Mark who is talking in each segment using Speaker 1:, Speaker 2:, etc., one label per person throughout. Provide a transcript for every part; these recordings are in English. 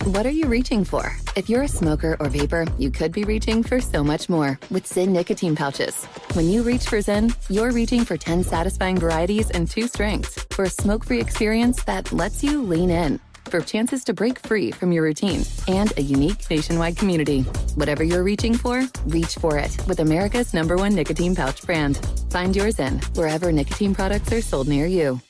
Speaker 1: What are you reaching for? If you're a smoker or vapor, you could be reaching for so much more with Zyn nicotine pouches. When you reach for Zyn, you're reaching for 10 satisfying varieties and 2 strengths for a smoke-free experience that lets you lean in. For chances to break free from your routine and a unique nationwide community. Whatever you're reaching for, reach for it with America's #1 nicotine pouch brand. Find yours in wherever nicotine products are sold near you.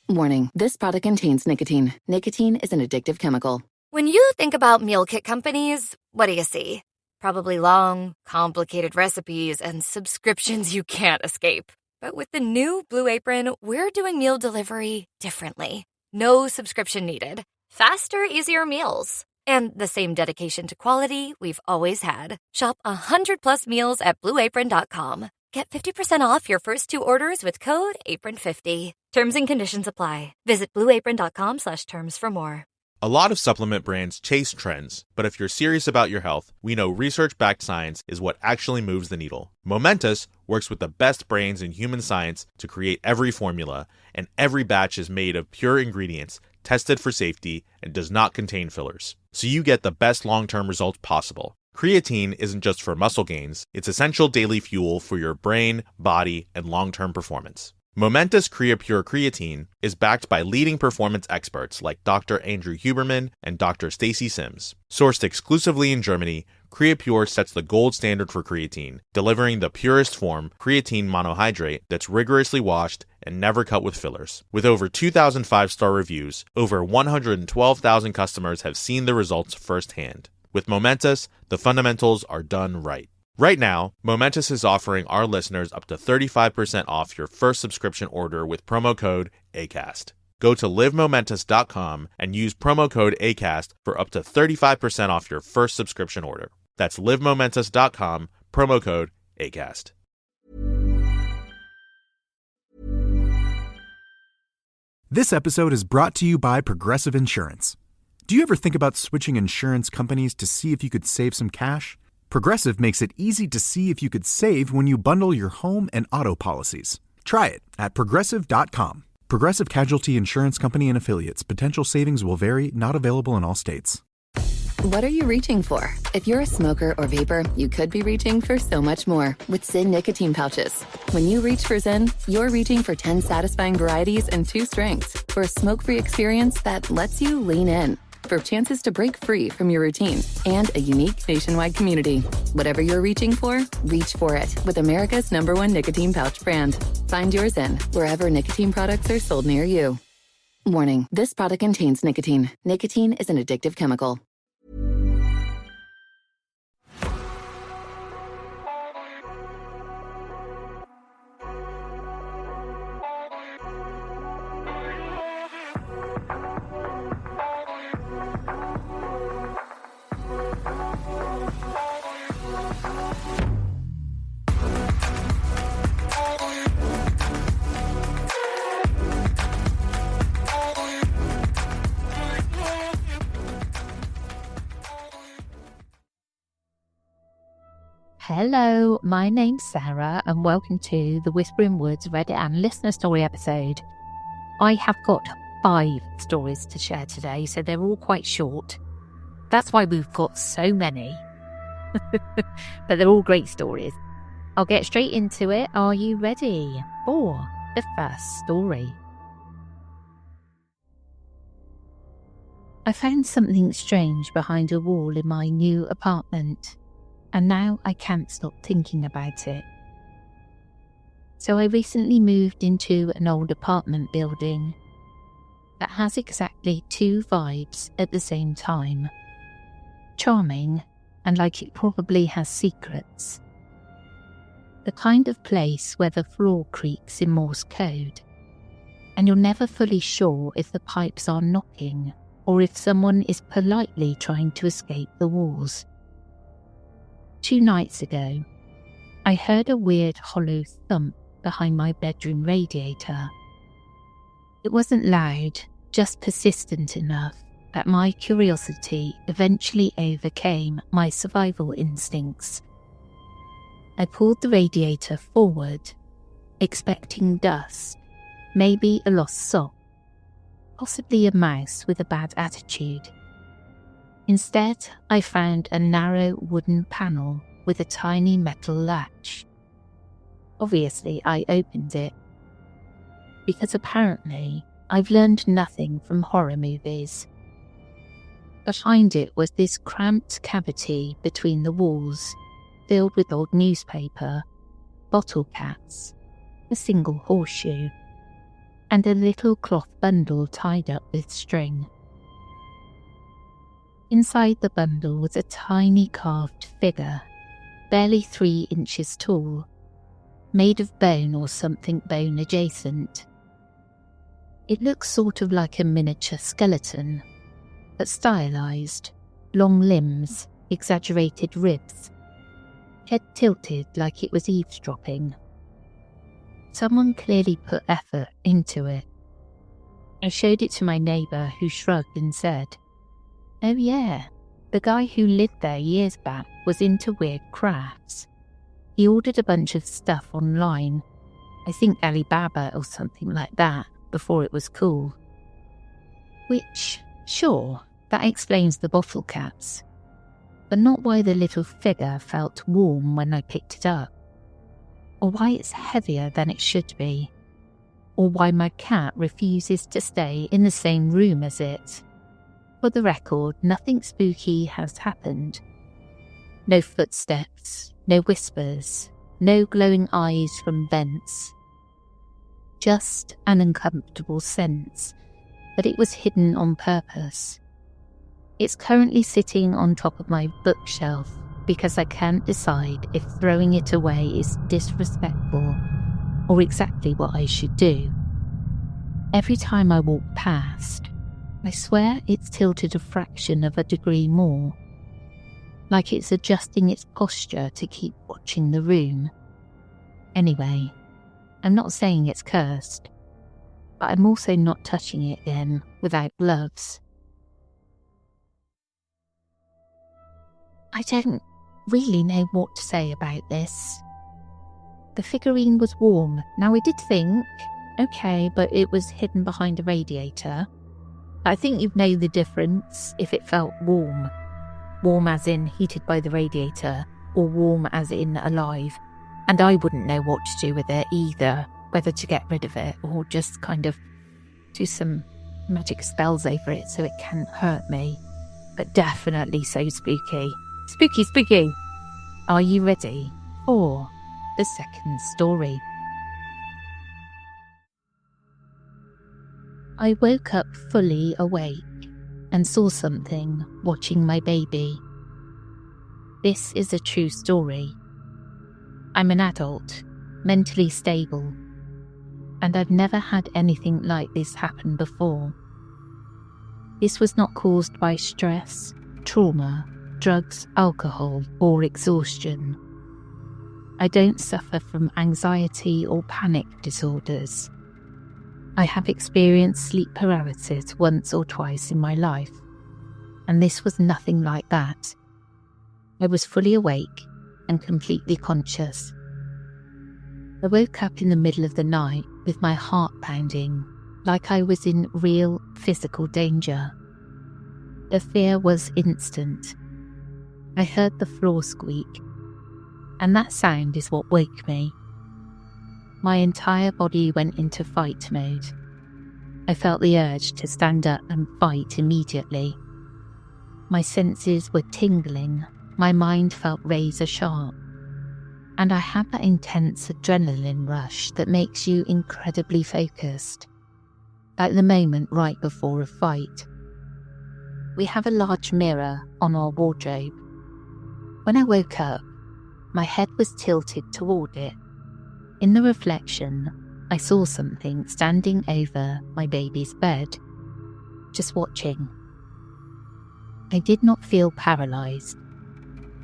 Speaker 1: Warning, this product contains nicotine. Nicotine is an addictive chemical.
Speaker 2: When you think about meal kit companies, what do you see? Probably long, complicated recipes and subscriptions you can't escape. But with the new Blue Apron, we're doing meal delivery differently. No subscription needed. Faster, easier meals. And the same dedication to quality we've always had. Shop 100+ meals at blueapron.com. Get 50% off your first 2 orders with code APRON50. Terms and conditions apply. Visit blueapron.com/terms for more.
Speaker 3: A lot of supplement brands chase trends, but if you're serious about your health, we know research-backed science is what actually moves the needle. Momentous works with the best brains in human science to create every formula, and every batch is made of pure ingredients, tested for safety, and does not contain fillers. So you get the best long-term results possible. Creatine isn't just for muscle gains, it's essential daily fuel for your brain, body, and long-term performance. Momentous CreaPure Creatine is backed by leading performance experts like Dr. Andrew Huberman and Dr. Stacy Sims. Sourced exclusively in Germany, CreaPure sets the gold standard for creatine, delivering the purest form, creatine monohydrate, that's rigorously washed and never cut with fillers. With over 2,000 5-star reviews, over 112,000 customers have seen the results firsthand. With Momentous, the fundamentals are done right. Right now, Momentous is offering our listeners up to 35% off your first subscription order with promo code ACAST. Go to livemomentous.com and use promo code ACAST for up to 35% off your first subscription order. That's livemomentous.com, promo code ACAST.
Speaker 4: This episode is brought to you by Progressive Insurance. Do you ever think about switching insurance companies to see if you could save some cash? Progressive makes it easy to see if you could save when you bundle your home and auto policies. Try it at Progressive.com. Progressive Casualty Insurance Company and Affiliates. Potential savings will vary, not available in all states.
Speaker 1: What are you reaching for? If you're a smoker or vapor, you could be reaching for so much more with Zyn nicotine pouches. When you reach for Zyn, you're reaching for 10 satisfying varieties and 2 strengths for a smoke-free experience that lets you lean in. For chances to break free from your routine and a unique nationwide community. Whatever you're reaching for, reach for it with America's #1 nicotine pouch brand. Find yours in wherever nicotine products are sold near you. Warning, this product contains nicotine. Nicotine is an addictive chemical.
Speaker 5: Hello, my name's Sarah and welcome to the Whispering Woods Reddit and listener story episode. I have got 5 stories to share today, so they're all quite short. That's why we've got so many. But they're all great stories. I'll get straight into it. Are you ready for the first story? I found something strange behind a wall in my new apartment. And now I can't stop thinking about it. So I recently moved into an old apartment building that has exactly 2 vibes at the same time. Charming, and like it probably has secrets. The kind of place where the floor creaks in Morse code, and you're never fully sure if the pipes are knocking or if someone is politely trying to escape the walls. 2 nights ago, I heard a weird hollow thump behind my bedroom radiator. It wasn't loud, just persistent enough that my curiosity eventually overcame my survival instincts. I pulled the radiator forward, expecting dust, maybe a lost sock, possibly a mouse with a bad attitude. Instead, I found a narrow wooden panel with a tiny metal latch. Obviously, I opened it, because apparently I've learned nothing from horror movies. Behind it was this cramped cavity between the walls, filled with old newspaper, bottle caps, a single horseshoe, and a little cloth bundle tied up with string. Inside the bundle was a tiny carved figure, barely 3 inches tall, made of bone or something bone adjacent. It looks sort of like a miniature skeleton, but stylized, long limbs, exaggerated ribs, head tilted like it was eavesdropping. Someone clearly put effort into it. I showed it to my neighbour, who shrugged and said, "Oh yeah, the guy who lived there years back was into weird crafts. He ordered a bunch of stuff online, I think Alibaba or something like that, before it was cool." Which, sure, that explains the bottle caps, but not why the little figure felt warm when I picked it up, or why it's heavier than it should be, or why my cat refuses to stay in the same room as it. For the record, nothing spooky has happened. No footsteps, no whispers, no glowing eyes from vents. Just an uncomfortable sense that it was hidden on purpose. It's currently sitting on top of my bookshelf because I can't decide if throwing it away is disrespectful or exactly what I should do. Every time I walk past, I swear it's tilted a fraction of a degree more, like it's adjusting its posture to keep watching the room. Anyway, I'm not saying it's cursed, but I'm also not touching it again without gloves. I don't really know what to say about this. The figurine was warm. Now I did think, okay, but it was hidden behind a radiator. I think you'd know the difference if it felt warm. Warm as in heated by the radiator, or warm as in alive. And I wouldn't know what to do with it either, whether to get rid of it or just kind of do some magic spells over it so it can't hurt me. But definitely so spooky. Spooky, spooky! Are you ready for the second story? I woke up fully awake and saw something watching my baby. This is a true story. I'm an adult, mentally stable, and I've never had anything like this happen before. This was not caused by stress, trauma, drugs, alcohol, or exhaustion. I don't suffer from anxiety or panic disorders. I have experienced sleep paralysis once or twice in my life, and this was nothing like that. I was fully awake and completely conscious. I woke up in the middle of the night with my heart pounding, like I was in real physical danger. The fear was instant. I heard the floor squeak, and that sound is what woke me. My entire body went into fight mode. I felt the urge to stand up and fight immediately. My senses were tingling, my mind felt razor sharp, and I had that intense adrenaline rush that makes you incredibly focused, like the moment right before a fight. We have a large mirror on our wardrobe. When I woke up, my head was tilted toward it. In the reflection, I saw something standing over my baby's bed, just watching. I did not feel paralysed.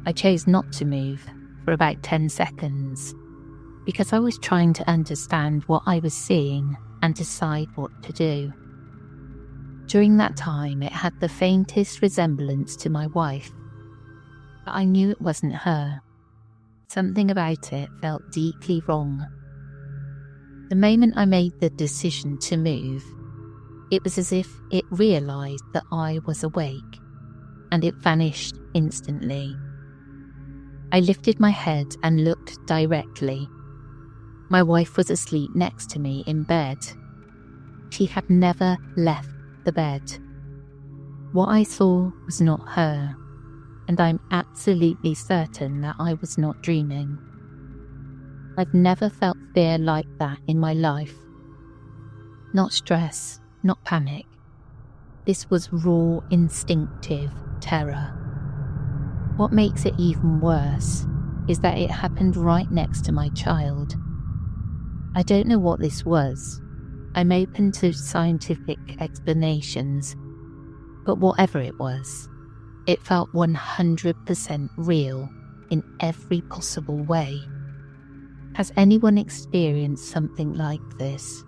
Speaker 5: I chose not to move for about 10 seconds because I was trying to understand what I was seeing and decide what to do. During that time, it had the faintest resemblance to my wife, but I knew it wasn't her. Something about it felt deeply wrong. The moment I made the decision to move, it was as if it realised that I was awake, and it vanished instantly. I lifted my head and looked directly. My wife was asleep next to me in bed. She had never left the bed. What I saw was not her, and I'm absolutely certain that I was not dreaming. I've never felt fear like that in my life. Not stress, not panic. This was raw, instinctive terror. What makes it even worse is that it happened right next to my child. I don't know what this was. I'm open to scientific explanations, but whatever it was, it felt 100% real in every possible way. Has anyone experienced something like this?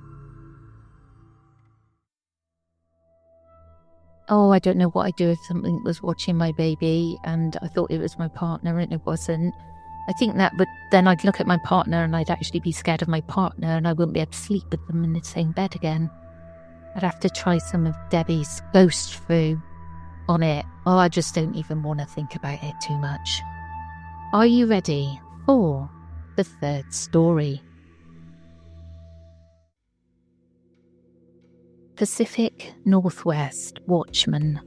Speaker 5: Oh, I don't know what I'd do if something was watching my baby and I thought it was my partner and it wasn't. I think that, but then I'd look at my partner and I'd actually be scared of my partner and I wouldn't be able to sleep with them in the same bed again. I'd have to try some of Debbie's ghost foo on it. Oh, I just don't even want to think about it too much. Are you ready for the third story? Pacific Northwest Watchman.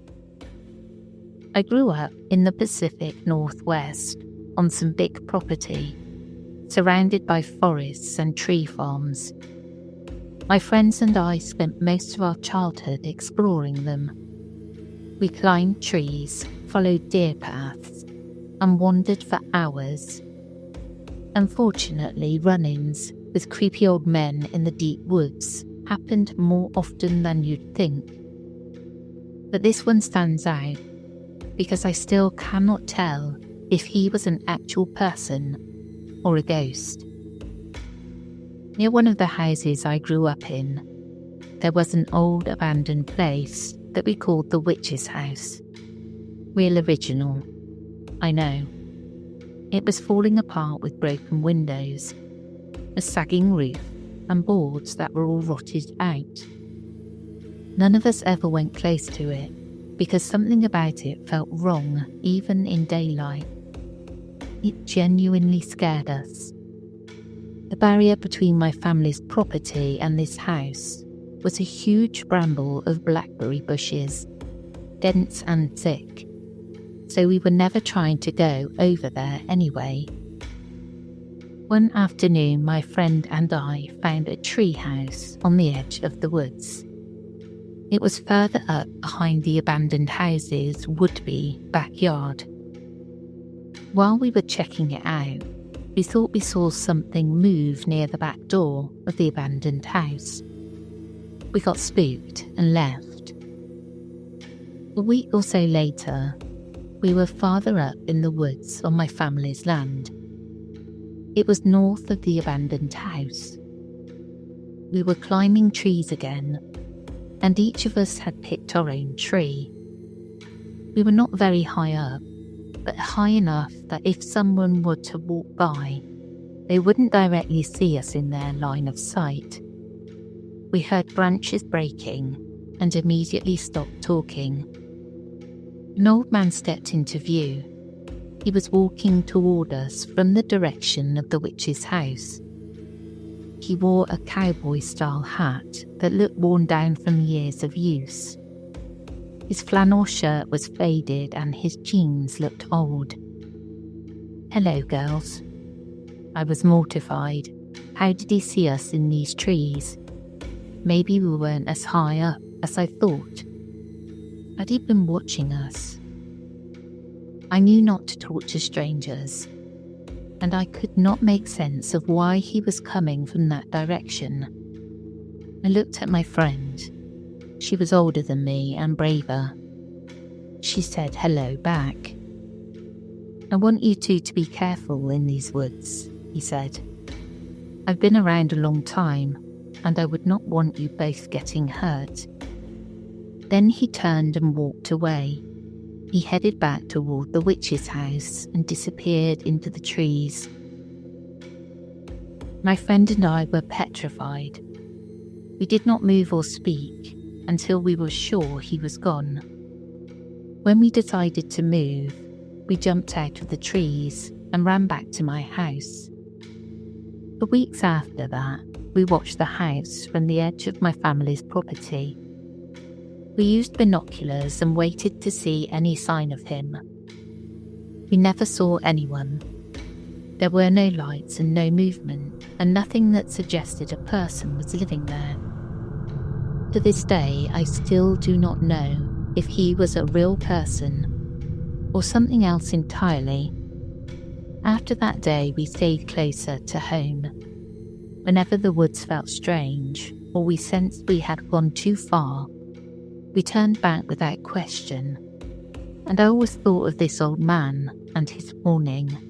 Speaker 5: I grew up in the Pacific Northwest on some big property, surrounded by forests and tree farms. My friends and I spent most of our childhood exploring them. We climbed trees, followed deer paths, and wandered for hours. Unfortunately, run-ins with creepy old men in the deep woods happened more often than you'd think. But this one stands out because I still cannot tell if he was an actual person or a ghost. Near one of the houses I grew up in, there was an old abandoned place that we called the Witch's House. Real original, I know. It was falling apart with broken windows, a sagging roof, and boards that were all rotted out. None of us ever went close to it because something about it felt wrong even in daylight. It genuinely scared us. The barrier between my family's property and this house was a huge bramble of blackberry bushes, dense and thick, so we were never trying to go over there anyway. One afternoon, my friend and I found a tree house on the edge of the woods. It was further up behind the abandoned house's would-be backyard. While we were checking it out, we thought we saw something move near the back door of the abandoned house. We got spooked and left. A week or so later, we were farther up in the woods on my family's land. It was north of the abandoned house. We were climbing trees again, and each of us had picked our own tree. We were not very high up, but high enough that if someone were to walk by, they wouldn't directly see us in their line of sight. We heard branches breaking and immediately stopped talking. An old man stepped into view. He was walking toward us from the direction of the witch's house. He wore a cowboy-style hat that looked worn down from years of use. His flannel shirt was faded and his jeans looked old. "Hello, girls." I was mortified. How did he see us in these trees? Maybe we weren't as high up as I thought. Had he been watching us? I knew not to talk to strangers, and I could not make sense of why he was coming from that direction. I looked at my friend. She was older than me and braver. She said hello back. "I want you two to be careful in these woods," he said. "I've been around a long time, and I would not want you both getting hurt." Then he turned and walked away. He headed back toward the witch's house and disappeared into the trees. My friend and I were petrified. We did not move or speak until we were sure he was gone. When we decided to move, we jumped out of the trees and ran back to my house. For weeks after that, we watched the house from the edge of my family's property. We used binoculars and waited to see any sign of him. We never saw anyone. There were no lights and no movement, and nothing that suggested a person was living there. To this day, I still do not know if he was a real person or something else entirely. After that day, we stayed closer to home. Whenever the woods felt strange or we sensed we had gone too far, we turned back without question, and I always thought of this old man and his warning.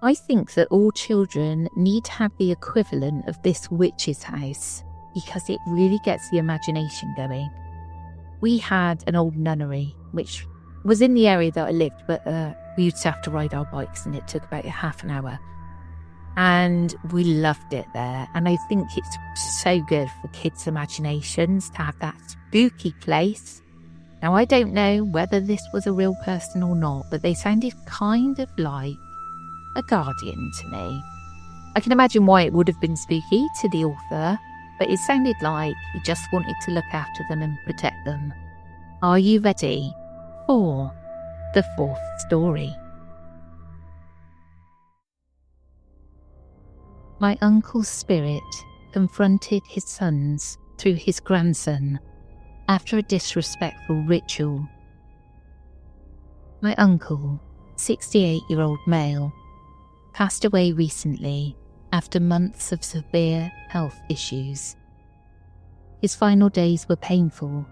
Speaker 5: I think that all children need to have the equivalent of this witch's house because it really gets the imagination going. We had an old nunnery, which was in the area that I lived, but we used to have to ride our bikes and it took about half an hour. And we loved it there. And I think it's so good for kids' imaginations to have that spooky place. Now, I don't know whether this was a real person or not, but they sounded kind of like a guardian to me. I can imagine why it would have been spooky to the author, but it sounded like he just wanted to look after them and protect them. Are you ready for the fourth story? My uncle's spirit confronted his sons through his grandson after a disrespectful ritual. My uncle, 68-year-old male, passed away recently after months of severe health issues. His final days were painful,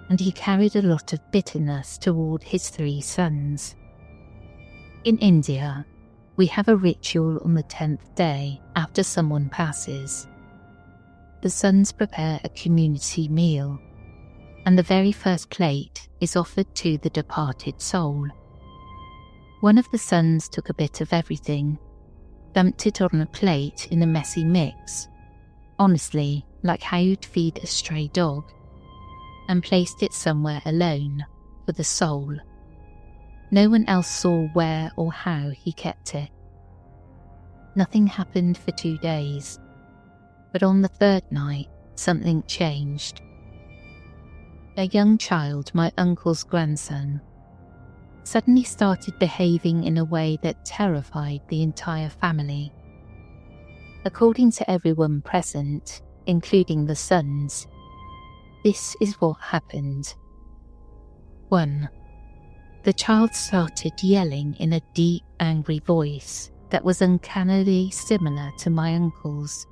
Speaker 5: and he carried a lot of bitterness toward his 3 sons. In India, we have a ritual on the 10th day after someone passes. The sons prepare a community meal, and the very first plate is offered to the departed soul. One of the sons took a bit of everything, dumped it on a plate in a messy mix, honestly, like how you'd feed a stray dog, and placed it somewhere alone for the soul. No one else saw where or how he kept it. Nothing happened for 2 days, but on the 3rd night, something changed. A young child, my uncle's grandson, suddenly started behaving in a way that terrified the entire family. According to everyone present, including the sons, this is what happened. 1. The child started yelling in a deep, angry voice that was uncannily similar to my uncle's.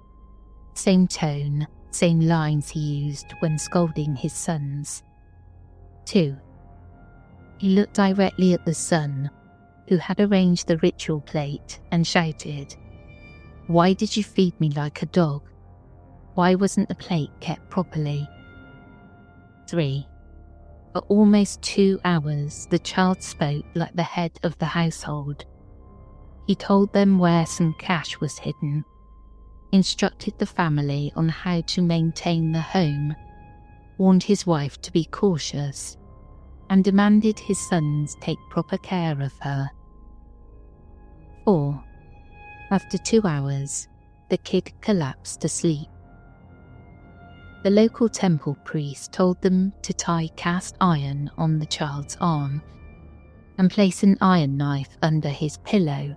Speaker 5: Same tone, same lines he used when scolding his sons. 2. He looked directly at the son, who had arranged the ritual plate, and shouted, "Why did you feed me like a dog? Why wasn't the plate kept properly?" 3. For almost 2 hours, the child spoke like the head of the household. He told them where some cash was hidden, instructed the family on how to maintain the home, warned his wife to be cautious, and demanded his sons take proper care of her. 4. After 2 hours, the kid collapsed asleep. The local temple priest told them to tie cast iron on the child's arm and place an iron knife under his pillow.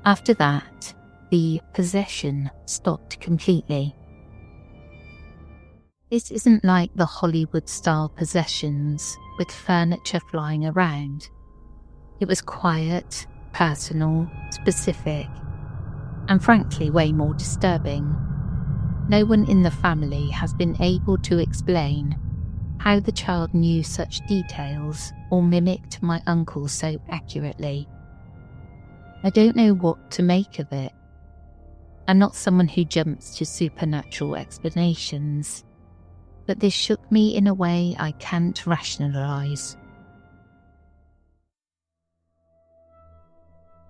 Speaker 5: After that, the possession stopped completely. This isn't like the Hollywood-style possessions with furniture flying around. It was quiet, personal, specific, and frankly way more disturbing. No one in the family has been able to explain how the child knew such details or mimicked my uncle so accurately. I don't know what to make of it. I'm not someone who jumps to supernatural explanations, but this shook me in a way I can't rationalise.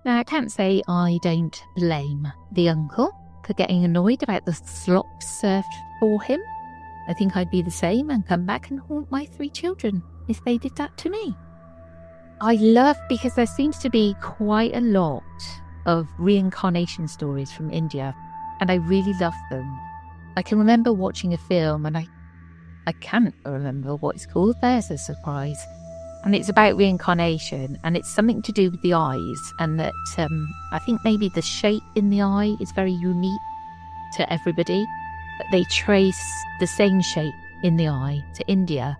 Speaker 5: Now, I can't say I don't blame the uncle for getting annoyed about the slop served for him, I think I'd be the same and come back and haunt my 3 children if they did that to me. I love, because there seems to be quite a lot of reincarnation stories from India, and I really love them. I can remember watching a film, and I can't remember what it's called. There's a surprise. And it's about reincarnation, and it's something to do with the eyes, and that I think maybe the shape in the eye is very unique to everybody, but they trace the same shape in the eye to India.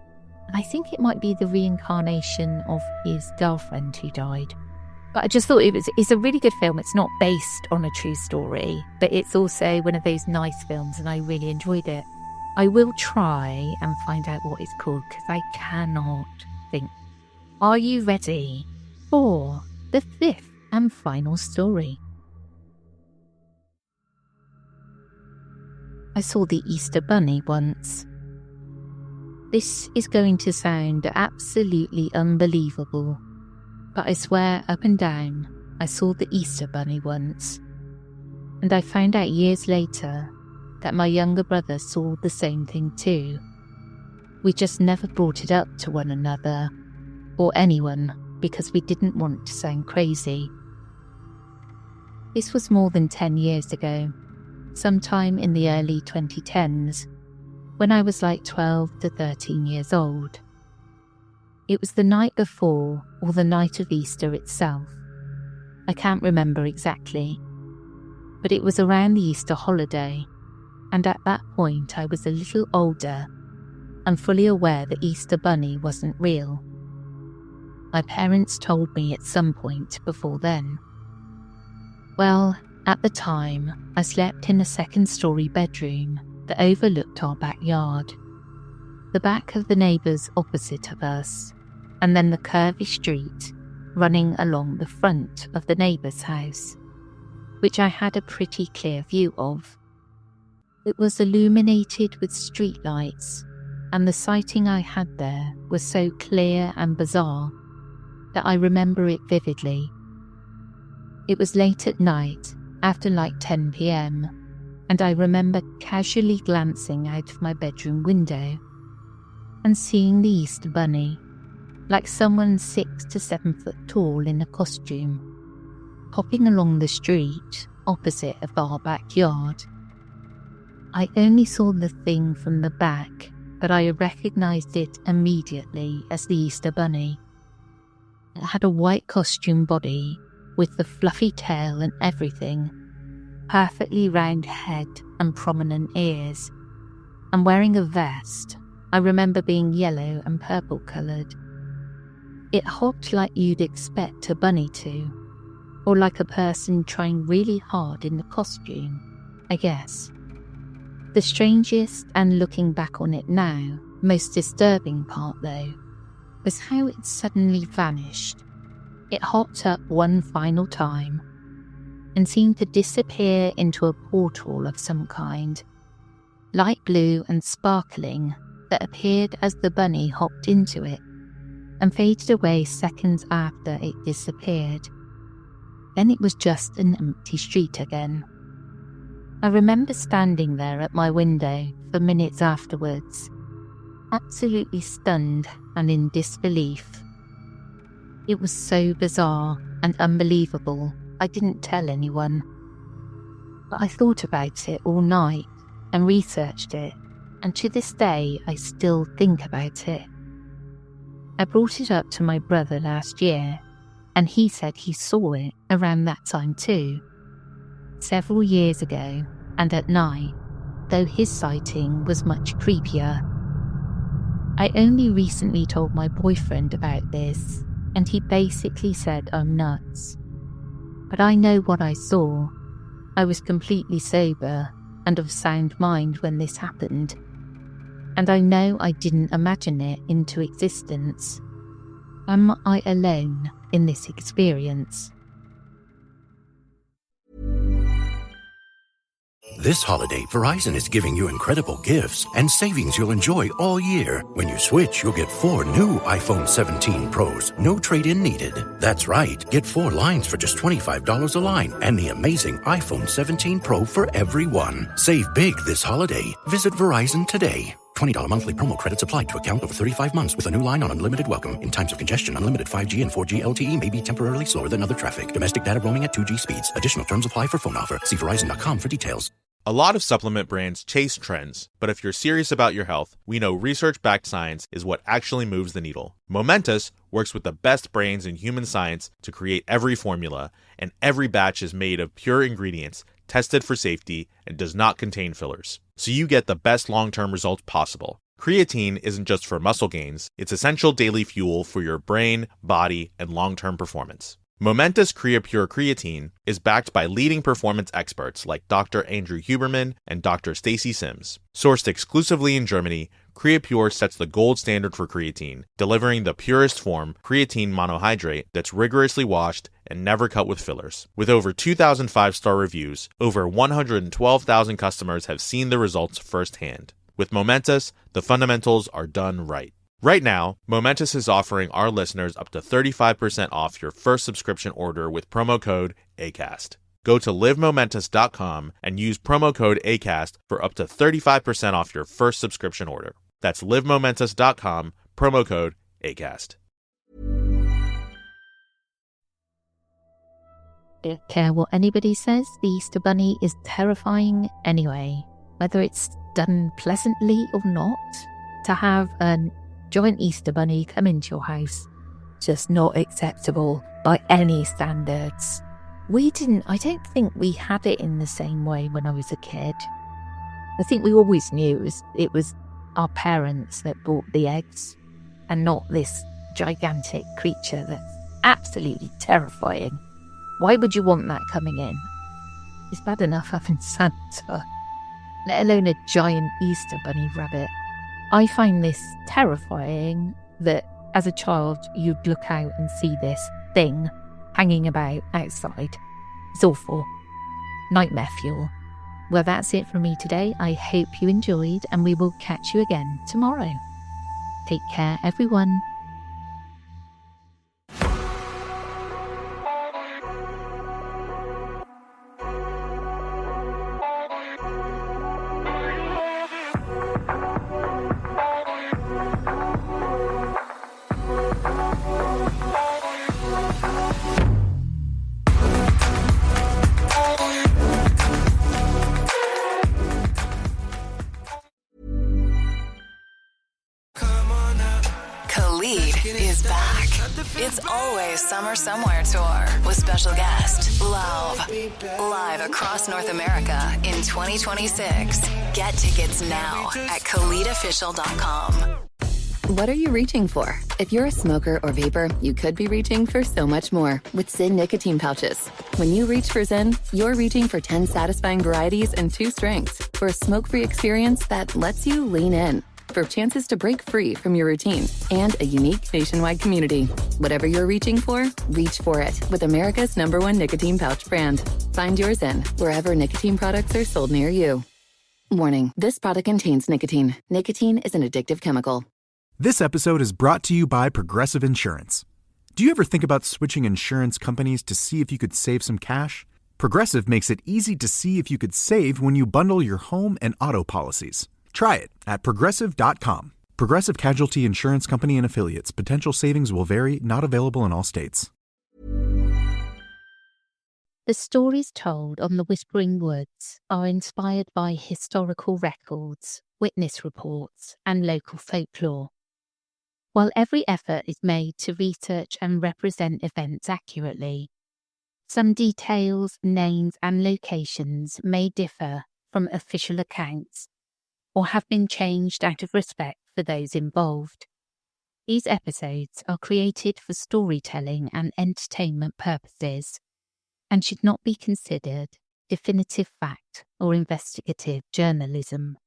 Speaker 5: And I think it might be the reincarnation of his girlfriend who died. But I just thought it's a really good film. It's not based on a true story, but it's also one of those nice films, and I really enjoyed it. I will try and find out what it's called, because I cannot think. Are you ready for the 5th and final story? I saw the Easter Bunny once. This is going to sound absolutely unbelievable, but I swear up and down I saw the Easter Bunny once. And I found out years later that my younger brother saw the same thing too. We just never brought it up to one another or anyone, because we didn't want to sound crazy. This was more than 10 years ago, sometime in the early 2010s, when I was like 12 to 13 years old. It was the night before, or the night of Easter itself. I can't remember exactly, but it was around the Easter holiday, and at that point I was a little older and fully aware the Easter Bunny wasn't real. My parents told me at some point before then. Well, at the time, I slept in a second-story bedroom that overlooked our backyard, the back of the neighbours opposite of us, and then the curvy street running along the front of the neighbour's house, which I had a pretty clear view of. It was illuminated with streetlights, and the sighting I had there was so clear and bizarre that I remember it vividly. It was late at night, after like 10 p.m, and I remember casually glancing out of my bedroom window and seeing the Easter Bunny, like someone 6 to 7 foot tall in a costume, hopping along the street opposite of our backyard. I only saw the thing from the back, but I recognised it immediately as the Easter Bunny. It had a white costume body with the fluffy tail and everything, perfectly round head and prominent ears, and wearing a vest I remember being yellow and purple coloured. It hopped like you'd expect a bunny to, or like a person trying really hard in the costume, I guess. The strangest, and looking back on it now, most disturbing part though, was how it suddenly vanished. It hopped up one final time and seemed to disappear into a portal of some kind, light blue and sparkling, that appeared as the bunny hopped into it and faded away seconds after it disappeared. Then it was just an empty street again. I remember standing there at my window for minutes afterwards, absolutely stunned and in disbelief. It was so bizarre and unbelievable, I didn't tell anyone. But I thought about it all night and researched it, and to this day I still think about it. I brought it up to my brother last year, and he said he saw it around that time too, several years ago, and at night, though his sighting was much creepier. I only recently told my boyfriend about this, and he basically said I'm nuts. But I know what I saw. I was completely sober and of sound mind when this happened, and I know I didn't imagine it into existence. Am I alone in this experience?
Speaker 6: This holiday, Verizon is giving you incredible gifts and savings you'll enjoy all year. When you switch, you'll get 4 new iPhone 17 Pros, no trade-in needed. That's right, get 4 lines for just $25 a line and the amazing iPhone 17 Pro for everyone. Save big this holiday. Visit Verizon today. $20 monthly promo credits applied to account over 35 months with a new line on Unlimited Welcome. In times of congestion, unlimited 5G and 4G LTE may be temporarily slower than other traffic. Domestic data roaming at 2G speeds. Additional terms apply for phone offer. See Verizon.com for details.
Speaker 3: A lot of supplement brands chase trends, but if you're serious about your health, we know research-backed science is what actually moves the needle. Momentous works with the best brains in human science to create every formula, and every batch is made of pure ingredients, tested for safety, and does not contain fillers. So you get the best long-term results possible. Creatine isn't just for muscle gains, it's essential daily fuel for your brain, body, and long-term performance. Momentous CreaPure Creatine is backed by leading performance experts like Dr. Andrew Huberman and Dr. Stacy Sims. Sourced exclusively in Germany, CreaPure sets the gold standard for creatine, delivering the purest form, creatine monohydrate, that's rigorously washed and never cut with fillers. With over 2,000 5-star reviews, over 112,000 customers have seen the results firsthand. With Momentous, the fundamentals are done right. Right now, Momentous is offering our listeners up to 35% off your first subscription order with promo code ACAST. Go to livemomentous.com and use promo code ACAST for up to 35% off your first subscription order. That's livemomentous.com, promo code ACAST.
Speaker 5: Don't care what anybody says, the Easter Bunny is terrifying anyway. Whether it's done pleasantly or not, to have an giant Easter Bunny come into your house, just not acceptable by any standards. I don't think we had it in the same way when I was a kid. I think we always knew it was our parents that bought the eggs and not this gigantic creature that's absolutely terrifying. Why would you want that coming in? It's bad enough having Santa, let alone a giant Easter Bunny rabbit. I find this terrifying that as a child you'd look out and see this thing hanging about outside. It's awful. Nightmare fuel. Well, that's it from me today. I hope you enjoyed, and we will catch you again tomorrow. Take care, everyone.
Speaker 1: Is back. It's Always Summer Somewhere tour with special guest live across North America in 2026. Get tickets now at KhalidOfficial.com. What are you reaching for? If you're a smoker or vapor, you could be reaching for so much more with Zyn nicotine pouches. When you reach for Zyn, you're reaching for 10 satisfying varieties and 2 strengths for a smoke-free experience that lets you lean in. For chances to break free from your routine and a unique nationwide community. Whatever you're reaching for, reach for it with America's #1 nicotine pouch brand. Find yours in wherever nicotine products are sold near you. Warning, this product contains nicotine. Nicotine is an addictive chemical.
Speaker 4: This episode is brought to you by Progressive Insurance. Do you ever think about switching insurance companies to see if you could save some cash? Progressive makes it easy to see if you could save when you bundle your home and auto policies. Try it at Progressive.com. Progressive Casualty Insurance Company and Affiliates. Potential savings will vary, not available in all states.
Speaker 5: The stories told on the Whispering Woods are inspired by historical records, witness reports, and local folklore. While every effort is made to research and represent events accurately, some details, names, and locations may differ from official accounts or have been changed out of respect for those involved. These episodes are created for storytelling and entertainment purposes and should not be considered definitive fact or investigative journalism.